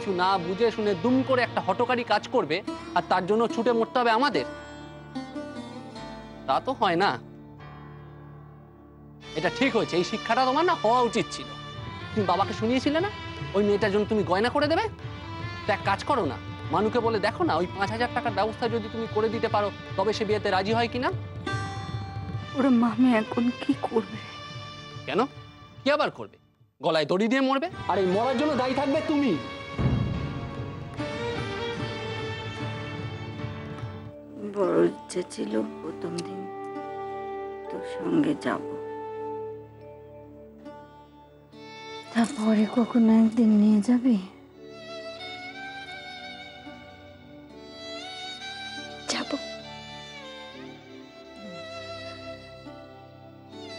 কিছু না বুঝে শুনে দুম করে একটা হঠকারী কাজ করবে আর তার জন্য ছুটে মরতে হবে আমাদের? তা তো হয় না। এটা ঠিক হয়েছে, এই শিক্ষাটা তোমার না হওয়া উচিত ছিল। তুমি বাবাকে শুনিয়েছিলে না ওই মেয়েটার জন্য তুমি গয়না করে দেবে? তো এক কাজ করো না, মানুকে বলে দেখো না ওই 5,000 টাকার ব্যবস্থা যদি তুমি করে দিতে পারো তবে সে বিয়েতে রাজি হয় কিনা। ওরা মামি এখন কি করবে? কেন, কি আবার করবে? গলায় দড়ি দিয়ে মরবে, আর এই মরার জন্য দায়ী থাকবে তুমি। বড় ইচ্ছে ছিল প্রথম দিন তোর সঙ্গে যাব, তারপরে কখনো একদিন নিয়ে যাবি? যাব।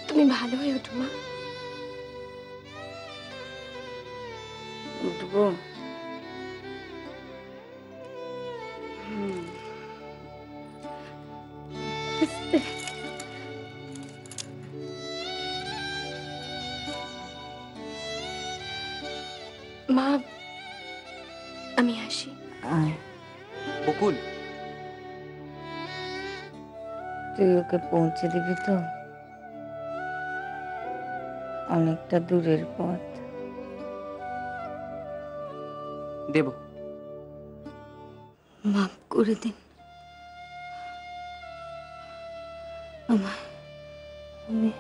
তুমি ভালো হয়ে ওঠো মা। উঠবো। মা আমি আসি। বকুল, তুই ওকে পৌঁছে দিবি তো? অনেকটা দূরের পথ। দেব। মাফ করে দিন আমায়, আমি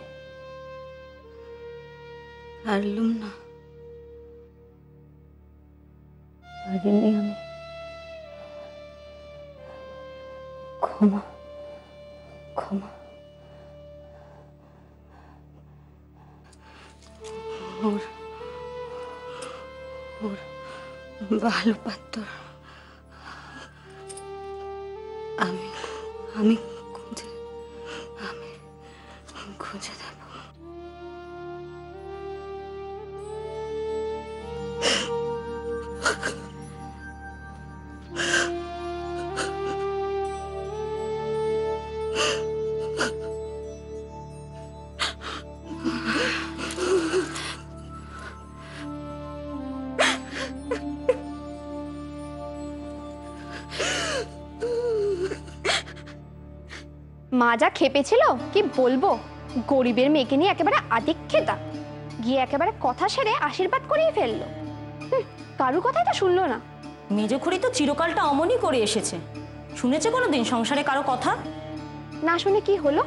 হারলুম না, পারিনি আমি। ক্ষমা ক্ষমা। ওর ওর ভালো পাত্র আমি আমি খুঁজে দেব। মা যা খেপেছিল কি বলবো, গরিবের মেয়েকে নিয়ে একেবারে আদিক্ষেতা, গিয়ে একেবারে কথা সেরে আশীর্বাদ করিয়ে ফেললো। কারুর কথাই তো শুনলো না। মেজখুড়ি তো চিরকালটা অমনই করে এসেছে। শুনেছে কোনোদিন সংসারে কারো কথা? না শুনে কি হলো?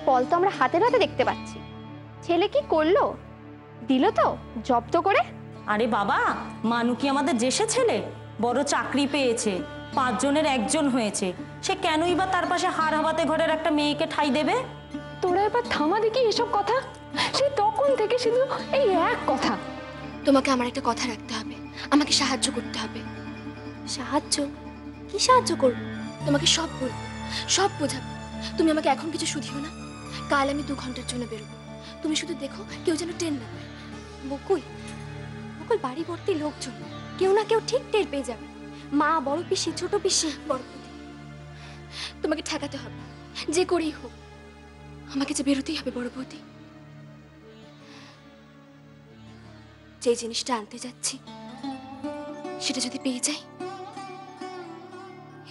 ফল তো আমরা হাতে হাতে দেখতে পাচ্ছি। ছেলে কি করলো, দিল তো জব্দ করে। আরে বাবা, মানু কি আমাদের জেসে ছেলে? বড় চাকরি পেয়েছে, 5 জনের 1 জন হয়েছে, সে কেনই বা তার পাশে হার হাবাতে ঘরের একটা মেয়েকে ঠাঁই দেবে? তোরা এবার থামা দেখি এসব কথা। সেই তখন থেকে শুধু এই এক কথা। তোমাকে আমার একটা কথা রাখতে হবে, আমাকে সাহায্য করতে হবে। সাহায্য? কি সাহায্য করব? তোমাকে সব বলবো, সব বোঝাবো। তুমি আমাকে এখন কিছু শুধিও না। কাল আমি 2 ঘন্টার জন্য বেরোবো, তুমি শুধু দেখো কেউ যেন টের না পায়। বকুল, বকুল বাড়ি ভর্তি লোকজন, কেউ না কেউ ঠিক টের পেয়ে যাবে। মা, বড় পিসি, ছোট পিসি, বড় পিসি। তোমাকে ঠেকাতে হবে, যে করেই হোক। আমাকে যে বেরোতেই হবে বড় বৌদি। যে জিনিসটা আনতে যাচ্ছি সেটা যদি পেয়ে যাই,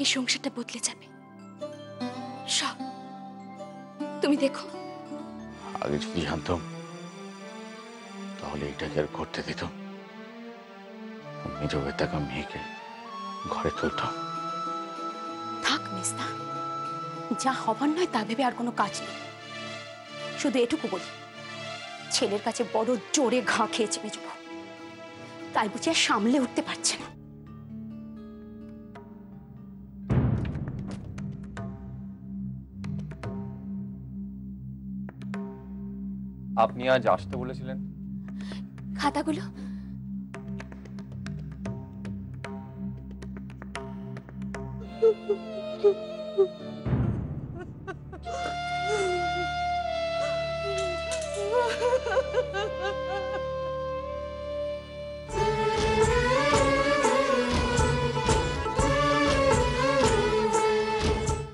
এই সংসারটা বদলে যাবে সব। তুমি দেখো। আগে যদি জানতাম তাহলে এটাকে আর করতে দিতাম। নিজের থাকা মেয়েকে ঘরে তুলতাম। থাক মেজদা, যা হবার নয় তা ভেবে আর কোনো কাজ নেই। শুধু এটুকু বলি, ছেলের কাছে বড় জোরে ঘা খেয়েছে মেজবউ, তাই বুঝি আর সামলে উঠতে পারছে না। আপনি আজ আসতে বলেছিলেন? খাতাগুলো